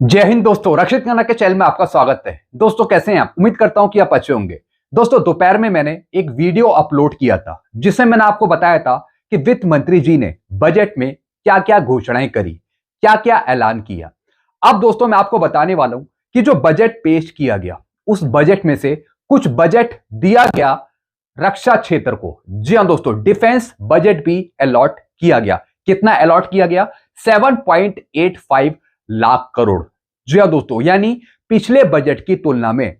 जय हिंद दोस्तों, रक्षित खन्ना के चैनल में आपका स्वागत है। दोस्तों कैसे हैं आप? उम्मीद करता हूं कि आप अच्छे होंगे। दोस्तों दोपहर में मैंने एक वीडियो अपलोड किया था जिसमें मैंने आपको बताया था कि वित्त मंत्री जी ने बजट में क्या क्या घोषणाएं करी, क्या क्या ऐलान किया। अब दोस्तों मैं आपको बताने वाला हूं कि जो बजट पेश किया गया उस बजट में से कुछ बजट दिया गया रक्षा क्षेत्र को। जी हां दोस्तों, डिफेंस बजट भी अलॉट किया गया। कितना अलॉट किया गया? 7.85 लाख करोड़। जी हां दोस्तों, यानी पिछले बजट की तुलना में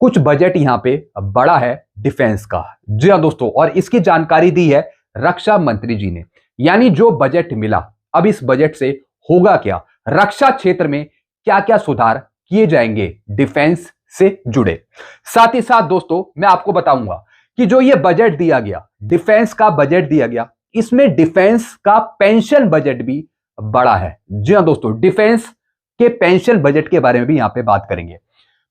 कुछ बजट यहां पे बड़ा है डिफेंस का। जी हां दोस्तों, और इसकी जानकारी दी है रक्षा मंत्री जी ने। यानी जो बजट मिला, अब इस बजट से होगा क्या, रक्षा क्षेत्र में क्या क्या सुधार किए जाएंगे डिफेंस से जुड़े। साथ ही साथ दोस्तों मैं आपको बताऊंगा कि जो ये बजट दिया गया, डिफेंस का बजट दिया गया, इसमें डिफेंस का पेंशन बजट भी बड़ा है। जी हां दोस्तों, डिफेंस के पेंशन बजट के बारे में भी यहां पे बात करेंगे।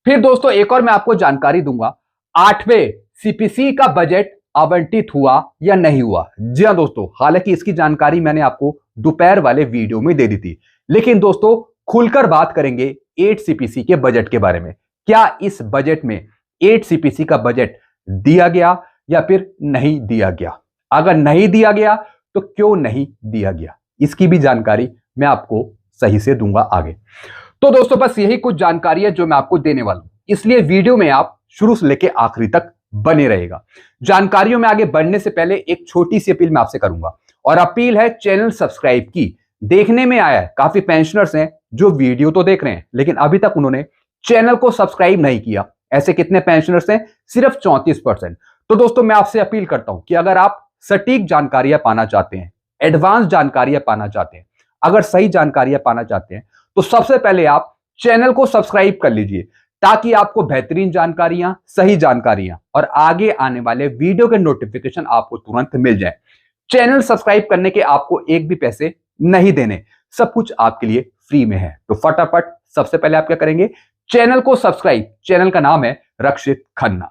फिर दोस्तों एक और मैं आपको जानकारी दूंगा, 8वें सीपीसी का बजट आवंटित हुआ या नहीं हुआ। जी हां दोस्तों, हालांकि इसकी जानकारी मैंने आपको दोपहर वाले वीडियो में दे दी थी, लेकिन दोस्तों खुलकर बात करेंगे 8 सीपीसी के बजट के बारे में। क्या इस बजट में 8 सीपीसी का बजट दिया गया या फिर नहीं दिया गया? अगर नहीं दिया गया तो क्यों नहीं दिया गया, इसकी भी जानकारी मैं आपको सही से दूंगा आगे। तो दोस्तों बस यही कुछ जानकारी है जो मैं आपको देने वाला हूं, इसलिए वीडियो में आप शुरू से लेकर आखिरी तक बने रहेगा। जानकारियों में आगे बढ़ने से पहले एक छोटी सी अपील मैं आपसे करूंगा, और अपील है चैनल सब्सक्राइब की। देखने में आया है काफी पेंशनर्स हैं जो वीडियो तो देख रहे हैं लेकिन अभी तक उन्होंने चैनल को सब्सक्राइब नहीं किया। ऐसे कितने पेंशनर्स हैं? सिर्फ 34%। तो दोस्तों मैं आपसे अपील करता हूं कि अगर आप सटीक जानकारियां पाना चाहते हैं, एडवांस जानकारियां पाना चाहते हैं, अगर सही जानकारियां पाना चाहते हैं, तो सबसे पहले आप चैनल को सब्सक्राइब कर लीजिए, ताकि आपको बेहतरीन जानकारियां, सही जानकारियां और आगे आने वाले वीडियो के नोटिफिकेशन आपको तुरंत मिल जाए। चैनल सब्सक्राइब करने के आपको एक भी पैसे नहीं देने, सब कुछ आपके लिए फ्री में है। तो फटाफट सबसे पहले आप क्या करेंगे? चैनल को सब्सक्राइब। चैनल का नाम है रक्षित खन्ना।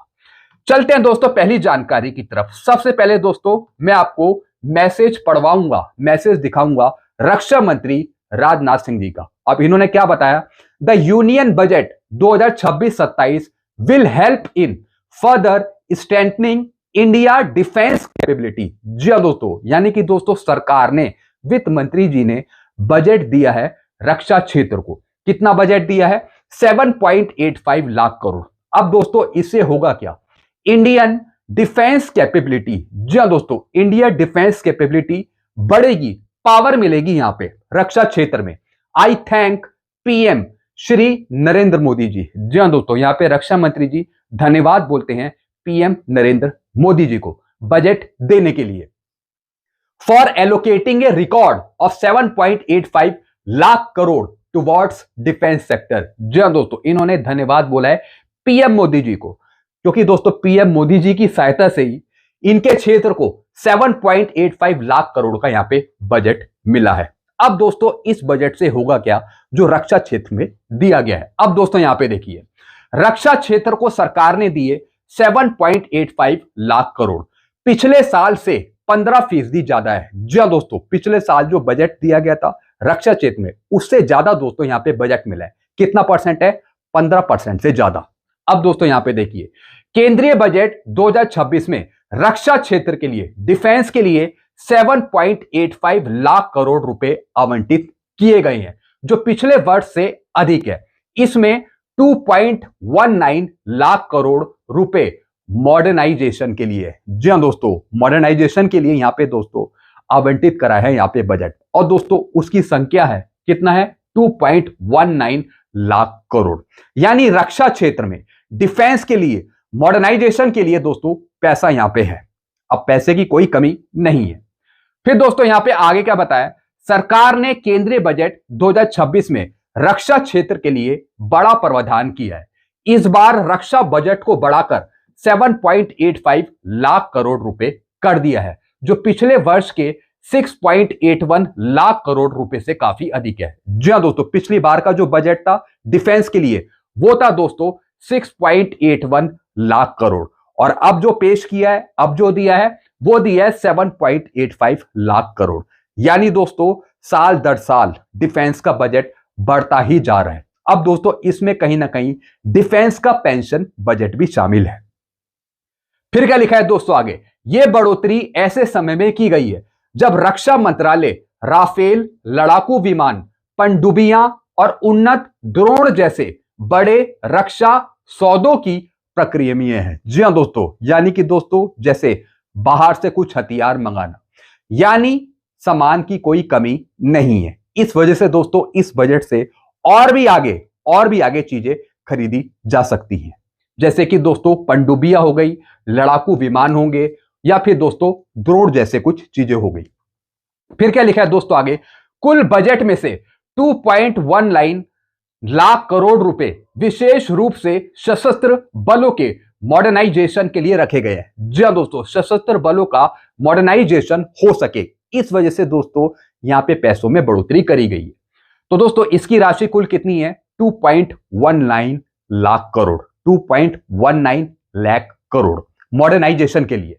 चलते हैं दोस्तों पहली जानकारी की तरफ। सबसे पहले दोस्तों मैं आपको मैसेज पढ़वाऊंगा, मैसेज दिखाऊंगा रक्षा मंत्री राजनाथ सिंह जी का। अब इन्होंने क्या बताया? The union budget 2026-27 will help in further strengthening India defence capability. जी हां दोस्तों, यानी कि दोस्तों सरकार ने, वित्त मंत्री जी ने बजट दिया है रक्षा क्षेत्र को। कितना बजट दिया है? 7.85 लाख करोड़। अब दोस्तों इससे होगा क्या? इंडियन डिफेंस कैपेबिलिटी, जी हां दोस्तों, इंडिया डिफेंस कैपेबिलिटी बढ़ेगी, पावर मिलेगी यहां पे रक्षा क्षेत्र में। I thank PM Shri Narendra Modi ji. जी हां दोस्तों, यहां पे रक्षा मंत्री जी धन्यवाद बोलते हैं पीएम नरेंद्र मोदी जी को बजट देने के लिए। For allocating a record of 7.85 lakh crore towards defence sector. जी हां दोस्तों, इन्होंने धन्यवाद बोला है पीएम मोदी जी को, क्योंकि दोस्तों पीएम मोदी जी की सहायता से ही इनके क्षेत्र को 7.85 लाख करोड़ का यहां पे बजट मिला है। अब दोस्तों इस बजट से होगा क्या जो रक्षा क्षेत्र में दिया गया है? अब दोस्तों यहां पे देखिए, रक्षा क्षेत्र को सरकार ने दिए 7.85 लाख करोड़। पिछले साल से 15% ज्यादा है। जी हां दोस्तों, पिछले साल जो बजट दिया गया था रक्षा क्षेत्र में, उससे ज्यादा दोस्तों यहां पे बजट मिला है। कितना परसेंट है? 15% से ज्यादा। अब दोस्तों यहां पे देखिए, केंद्रीय बजट 2026 में रक्षा क्षेत्र के लिए, डिफेंस के लिए 7.85 लाख करोड़ रुपए आवंटित किए गए हैं, जो पिछले वर्ष से अधिक है। इसमें 2.19 लाख करोड़ रुपए मॉडर्नाइजेशन के लिए। जी हां दोस्तों, मॉडर्नाइजेशन के लिए यहां पे दोस्तों आवंटित करा है यहां पे बजट, और दोस्तों उसकी संख्या है कितना है? 2.19 लाख करोड़। यानी रक्षा क्षेत्र में, डिफेंस के लिए, मॉडर्नाइजेशन के लिए दोस्तों पैसा यहां पे है। अब पैसे की कोई कमी नहीं है। फिर दोस्तों यहां पे आगे क्या बताया? सरकार ने केंद्रीय बजट 2026 में रक्षा क्षेत्र के लिए बड़ा प्रावधान किया है। इस बार रक्षा बजट को बढ़ाकर 7.85 लाख करोड़ रुपए कर दिया है, जो पिछले वर्ष के 6.81 लाख करोड़ रुपए से काफी अधिक है। जी हां दोस्तों, पिछली बार का जो बजट था डिफेंस के लिए वो था दोस्तों 6.81 लाख करोड़, और अब जो पेश किया है, अब जो दिया है वो दिया है 7.85 लाख करोड़। यानी दोस्तों साल दर साल डिफेंस का बजट बढ़ता ही जा रहा है। अब दोस्तों इसमें कहीं ना कहीं डिफेंस का पेंशन बजट भी शामिल है। फिर क्या लिखा है दोस्तों आगे, यह बढ़ोतरी ऐसे समय में की गई है जब रक्षा मंत्रालय राफेल लड़ाकू विमान, पनडुब्बियां और उन्नत ड्रोन जैसे बड़े रक्षा सौदों की प्रक्रिया में है। जी हां दोस्तों, यानी कि दोस्तों जैसे बाहर से कुछ हथियार मंगाना, यानी सामान की कोई कमी नहीं है। इस वजह से दोस्तों इस बजट से और भी आगे चीजें खरीदी जा सकती हैं, जैसे कि दोस्तों पनडुब्बियां हो गई, लड़ाकू विमान होंगे, या फिर दोस्तों ड्रोन जैसे कुछ चीजें हो गई। फिर क्या लिखा है दोस्तों आगे, कुल बजट में से 2.19 लाख करोड़ रुपए विशेष रूप से सशस्त्र बलों के मॉडर्नाइजेशन के लिए रखे गए हैं। जी हां दोस्तों, सशस्त्र बलों का मॉडर्नाइजेशन हो सके, इस वजह से दोस्तों यहां पे पैसों में बढ़ोतरी करी गई है। तो दोस्तों इसकी राशि कुल कितनी है, 2.19 लाख करोड़, 2.19 लाख करोड़ मॉडर्नाइजेशन के लिए।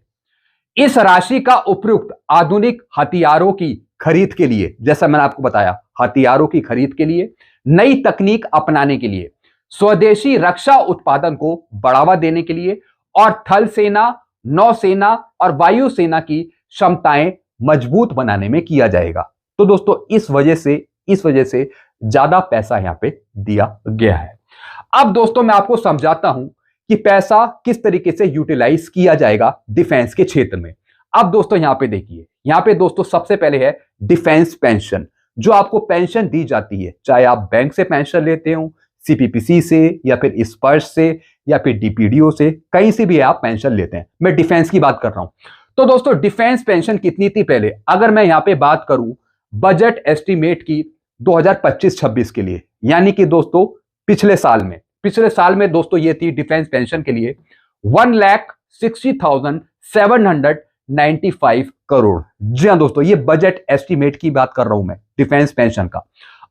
इस राशि का उपयुक्त आधुनिक हथियारों की खरीद के लिए, जैसा मैंने आपको बताया, हथियारों की खरीद के लिए, नई तकनीक अपनाने के लिए, स्वदेशी रक्षा उत्पादन को बढ़ावा देने के लिए और थल सेना, नौसेना और वायुसेना की क्षमताएं मजबूत बनाने में किया जाएगा। तो दोस्तों इस वजह से ज्यादा पैसा यहां पे दिया गया है। अब दोस्तों मैं आपको समझाता हूं कि पैसा किस तरीके से यूटिलाइज किया जाएगा डिफेंस के क्षेत्र में। अब दोस्तों यहां पे देखिए, यहां पे दोस्तों सबसे पहले है डिफेंस पेंशन, जो आपको पेंशन दी जाती है, चाहे आप बैंक से पेंशन लेते हो, सीपीपीसी से, या फिर स्पर्श से, या फिर डीपीडीओ से, कहीं से भी आप पेंशन लेते हैं। मैं डिफेंस की बात कर रहा हूं। तो दोस्तों डिफेंस पेंशन कितनी थी पहले, अगर मैं यहां पे बात करूं बजट एस्टिमेट की 2025-26 के लिए, यानी कि दोस्तों पिछले साल में दोस्तों ये थी डिफेंस पेंशन के लिए 1,60,795 करोड़। जी हां दोस्तों, ये बजट एस्टिमेट की बात कर रहा हूं मैं डिफेंस पेंशन का।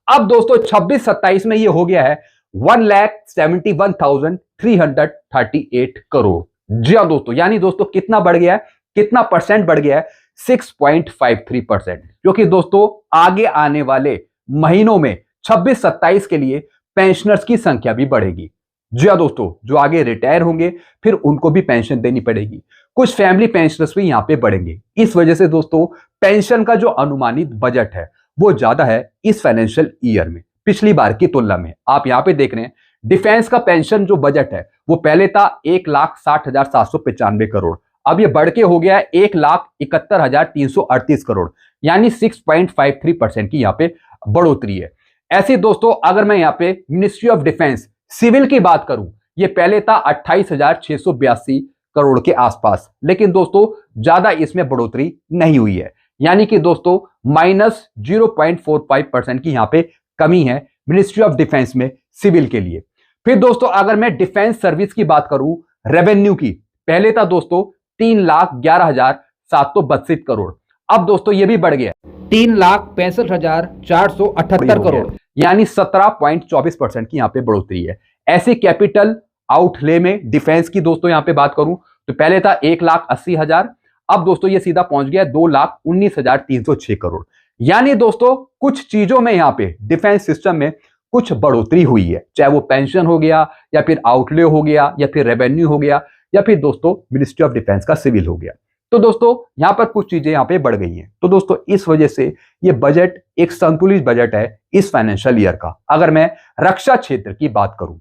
अब दोस्तों 26-27 में ये हो गया है 1,71,338 करोड़। जी हां दोस्तों, यानी दोस्तों कितना बढ़ गया है, कितना परसेंट बढ़ गया है, 6.53%, क्योंकि दोस्तों आगे आने वाले महीनों में 26-27 के लिए पेंशनर्स की संख्या भी बढ़ेगी। जी हां दोस्तों, जो आगे रिटायर होंगे फिर उनको भी पेंशन देनी पड़ेगी, कुछ फैमिली पेंशनर्स भी यहां पे बढ़ेंगे। इस वजह से दोस्तों पेंशन का जो अनुमानित बजट है वो ज्यादा है इस फाइनेंशियल ईयर में पिछली बार की तुलना में। आप यहां पे देख रहे हैं डिफेंस का पेंशन जो बजट है वो पहले था 1,60,795 करोड़, अब ये बढ़ के हो गया है 1,71,338 करोड़, यानी 6.53% की यहां पे बढ़ोतरी है। ऐसे दोस्तों अगर मैं यहां पे मिनिस्ट्री ऑफ डिफेंस सिविल की बात करूं, ये पहले था 28,682 करोड़ के आसपास, लेकिन दोस्तों ज्यादा इसमें बढ़ोतरी नहीं हुई है, यानी कि दोस्तों -0.45% की यहां पे कमी है मिनिस्ट्री ऑफ डिफेंस में सिविल के लिए। फिर दोस्तों अगर मैं डिफेंस सर्विस की बात करूं रेवेन्यू की, पहले था दोस्तों 3,11,732 करोड़, अब दोस्तों ये भी बढ़ गया 3,65,478 करोड़, यानी 17.24% की यहां पे बढ़ोतरी है। ऐसे कैपिटल आउटले में डिफेंस की दोस्तों यहां पे बात करूं तो पहले था 1,80,000, अब दोस्तों ये सीधा पहुंच गया 2,19,306 करोड़। यानी दोस्तों कुछ चीजों में यहां पे डिफेंस सिस्टम में कुछ बढ़ोतरी हुई है, चाहे वो पेंशन हो गया, या फिर आउटले हो गया, या फिर रेवेन्यू हो गया, या फिर दोस्तों मिनिस्ट्री ऑफ डिफेंस का सिविल हो गया। तो दोस्तों यहां पर कुछ चीजें यहां पे बढ़ गई हैं। तो दोस्तों इस वजह से ये बजट एक संतुलित बजट है इस फाइनेंशियल ईयर का, अगर मैं रक्षा क्षेत्र की बात करूं।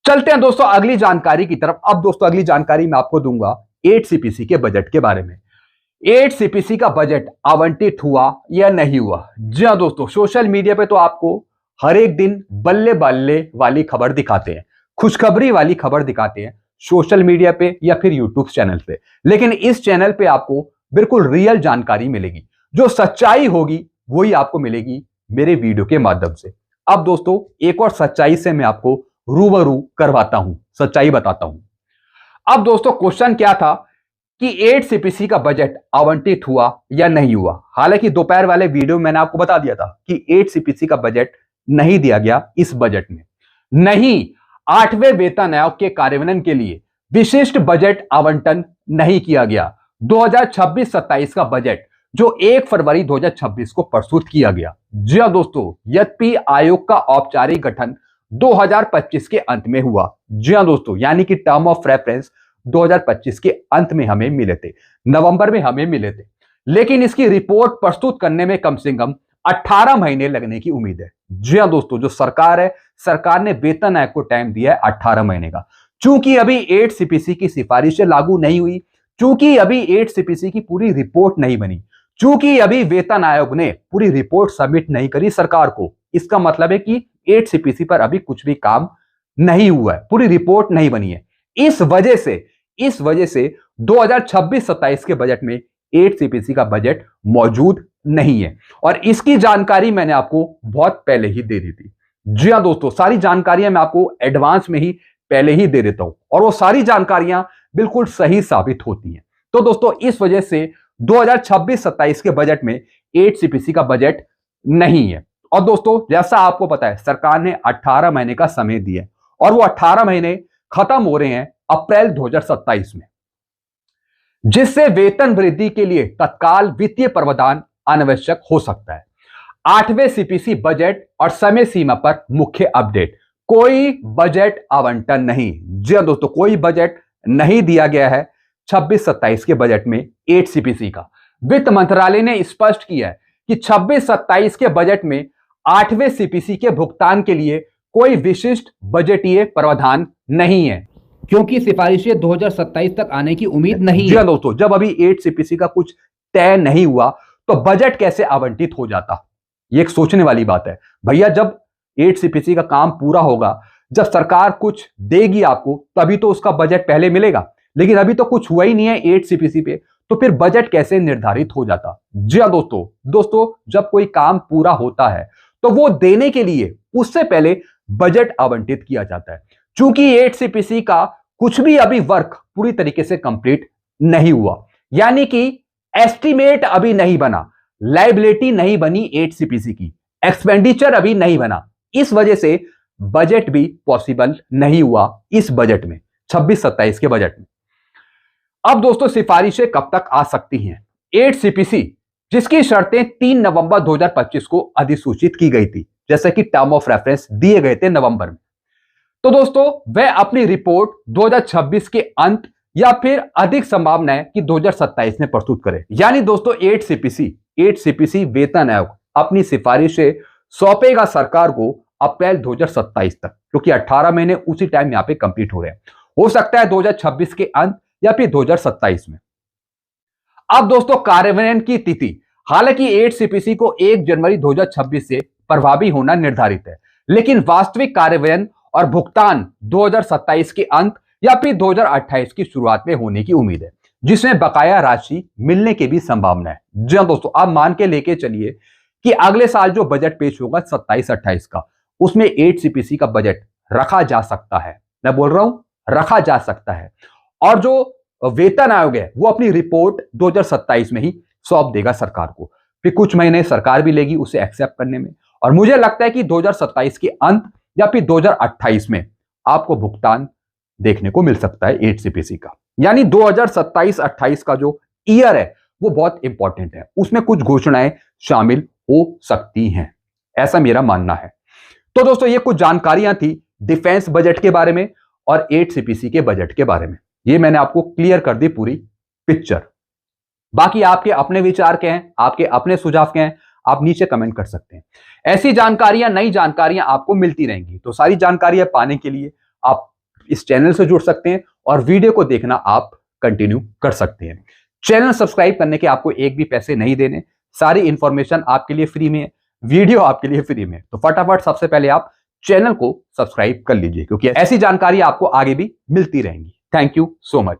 चलते हैं दोस्तों अगली जानकारी की तरफ। अब दोस्तों अगली जानकारी मैं आपको दूंगा 8 सीपीसी के बजट के बारे में। 8 सीपीसी का बजट आवंटित हुआ या नहीं हुआ। जी हां दोस्तों, सोशल मीडिया पे तो आपको हर एक दिन बल्ले बल्ले वाली खबर दिखाते हैं, खुशखबरी वाली खबर दिखाते हैं सोशल मीडिया पे या फिर यूट्यूब चैनल पे, लेकिन इस चैनल पे आपको बिल्कुल रियल जानकारी मिलेगी, जो सच्चाई होगी वही आपको मिलेगी मेरे वीडियो के माध्यम से। अब दोस्तों एक और सच्चाई से मैं आपको रूबरू करवाता हूं, सच्चाई बताता हूं। अब दोस्तों क्वेश्चन क्या था कि 8 सीपीसी का बजट आवंटित हुआ या नहीं हुआ। हालांकि दोपहर वाले वीडियो में मैंने आपको बता दिया था कि 8 सीपीसी का बजट नहीं दिया गया इस बजट में। नहीं, 8वें वेतन आयोग के कार्यान्वयन के लिए विशिष्ट बजट आवंटन नहीं किया गया। 2026-27 का बजट जो 1 फरवरी 2026 को प्रस्तुत किया गया। जी हां दोस्तों, यद्यपि आयोग का औपचारिक गठन 2025 के अंत में हुआ। जी हां दोस्तों, यानी कि टर्म ऑफ रेफरेंस 2025 के अंत में हमें मिले थे, नवंबर में हमें मिले थे, लेकिन इसकी रिपोर्ट प्रस्तुत करने में कम से कम 18 महीने लगने की उम्मीद है। जी हां दोस्तों, जो सरकार है, सरकार ने वेतन आयोग को टाइम दिया है 18 महीने का। चूंकि अभी 8 सीपीसी की सिफारिशें लागू नहीं हुई, चूंकि अभी 8 सीपीसी की पूरी रिपोर्ट नहीं बनी, चूंकि अभी वेतन आयोग ने पूरी रिपोर्ट सबमिट नहीं करी सरकार को, इसका मतलब है कि 8 सीपीसी पर अभी कुछ भी काम नहीं हुआ है, पूरी रिपोर्ट नहीं बनी है। इस वजह से 2026-27 के बजट में 8 सीपीसी का बजट मौजूद नहीं है, और इसकी जानकारी मैंने आपको बहुत पहले ही दे दी थी। जी हां दोस्तों, सारी जानकारियां मैं आपको एडवांस में ही पहले ही दे देता हूं, और वो सारी जानकारियां बिल्कुल सही साबित होती हैं। तो दोस्तों, इस वजह से 2026-27 के बजट में 8 सीपीसी का बजट नहीं है। और दोस्तों, जैसा आपको पता है, सरकार ने 18 महीने का समय दिया, और वो 18 महीने खत्म हो रहे हैं अप्रैल 2027 में, जिससे वेतन वृद्धि के लिए तत्काल वित्तीय प्रावधान अनावश्यक हो सकता है। 8वें सीपीसी बजट और समय सीमा पर मुख्य अपडेट। कोई बजट आवंटन नहीं। जी हां दोस्तों, कोई बजट नहीं दिया गया है 26-27 के बजट में 8 सीपीसी का। वित्त मंत्रालय ने स्पष्ट किया है कि 26-27 के बजट में 8वें सीपीसी के भुगतान के लिए कोई विशिष्ट बजटीय प्रावधान नहीं है, क्योंकि सिफारिशें 2027 तक आने की उम्मीद नहीं है। जी हां दोस्तों, जब अभी 8 सीपीसी का कुछ तय नहीं हुआ तो बजट कैसे आवंटित हो जाता, ये एक सोचने वाली बात है। भैया, जब 8 सीपीसी का काम पूरा होगा, जब सरकार कुछ देगी आपको, तभी तो उसका बजट पहले मिलेगा, लेकिन अभी तो कुछ हुआ ही नहीं है 8 सीपीसी पे, तो फिर बजट कैसे निर्धारित हो जाता। जी हां दोस्तों, जब कोई काम पूरा होता है तो वो देने के लिए उससे पहले बजट आवंटित किया जाता है। चूंकि 8 सीपीसी का कुछ भी अभी वर्क पूरी तरीके से कंप्लीट नहीं हुआ, यानी कि एस्टीमेट अभी नहीं बना, लायबिलिटी नहीं बनी 8 सीपीसी की, एक्सपेंडिचर अभी नहीं बना, इस वजह से बजट भी पॉसिबल नहीं हुआ इस बजट में, 26-27 के बजट में। अब दोस्तों, सिफारिशें कब तक आ सकती हैं? 8 सीपीसी, जिसकी शर्तें 3 नवंबर 2025 को अधिसूचित की गई थी, जैसे कि टर्म ऑफ रेफरेंस दिए गए थे नवंबर में, तो दोस्तों वह अपनी रिपोर्ट 2026 के अंत या फिर अधिक संभावना है कि 2027 में प्रस्तुत करे। यानी दोस्तों, 8 सीपीसी वेतन आयोग अपनी सिफारिशें सौंपेगा सरकार को अप्रैल 2027 तक, क्योंकि 18 महीने उसी टाइम यहां पे कंप्लीट हो रहे हैं। हो सकता है 2026 के अंत या फिर 2027 में। अब दोस्तों, कार्यान्वयन की तिथि, हालांकि 8 सीपीसी को 1 जनवरी 2026 से प्रभावी होना निर्धारित है, लेकिन वास्तविक कार्यान्वयन और भुगतान 2027 के अंत या फिर 2028 की शुरुआत में होने की उम्मीद है, जिसमें बकाया राशि मिलने की भी संभावना है। जी हां दोस्तों, आप मान के लेके चलिए कि अगले साल जो बजट पेश होगा 27-28 का, उसमें 8 सीपीसी का बजट रखा जा सकता है। मैं बोल रहा हूं रखा जा सकता है, और जो वेतन आयोग है वो अपनी रिपोर्ट 2027 में ही सौंप देगा सरकार को। फिर कुछ महीने सरकार भी लेगी उसे एक्सेप्ट करने में, और मुझे लगता है कि 2027 के अंत या फिर 2028 में आपको भुगतान देखने को मिल सकता है 8 सीपीसी का। यानी 2027-28 का जो ईयर है वो बहुत इंपॉर्टेंट है, उसमें कुछ घोषणाएं शामिल हो सकती हैं, ऐसा मेरा मानना है। तो दोस्तों, ये कुछ जानकारियां थी डिफेंस बजट के बारे में और 8 सीपीसी के बजट के बारे में। ये मैंने आपको क्लियर कर दी पूरी पिक्चर। बाकी आपके अपने विचार क्या हैं, आपके अपने सुझाव क्या हैं, आप नीचे कमेंट कर सकते हैं। ऐसी जानकारियां, नई जानकारियां आपको मिलती रहेंगी, तो सारी जानकारियां पाने के लिए आप इस चैनल से जुड़ सकते हैं और वीडियो को देखना आप कंटिन्यू कर सकते हैं। चैनल सब्सक्राइब करने के आपको एक भी पैसे नहीं देने, सारी इंफॉर्मेशन आपके लिए फ्री में है, वीडियो आपके लिए फ्री में है। तो फटाफट सबसे पहले आप चैनल को सब्सक्राइब कर लीजिए, क्योंकि ऐसी जानकारी आपको आगे भी मिलती रहेंगी। Thank you so much.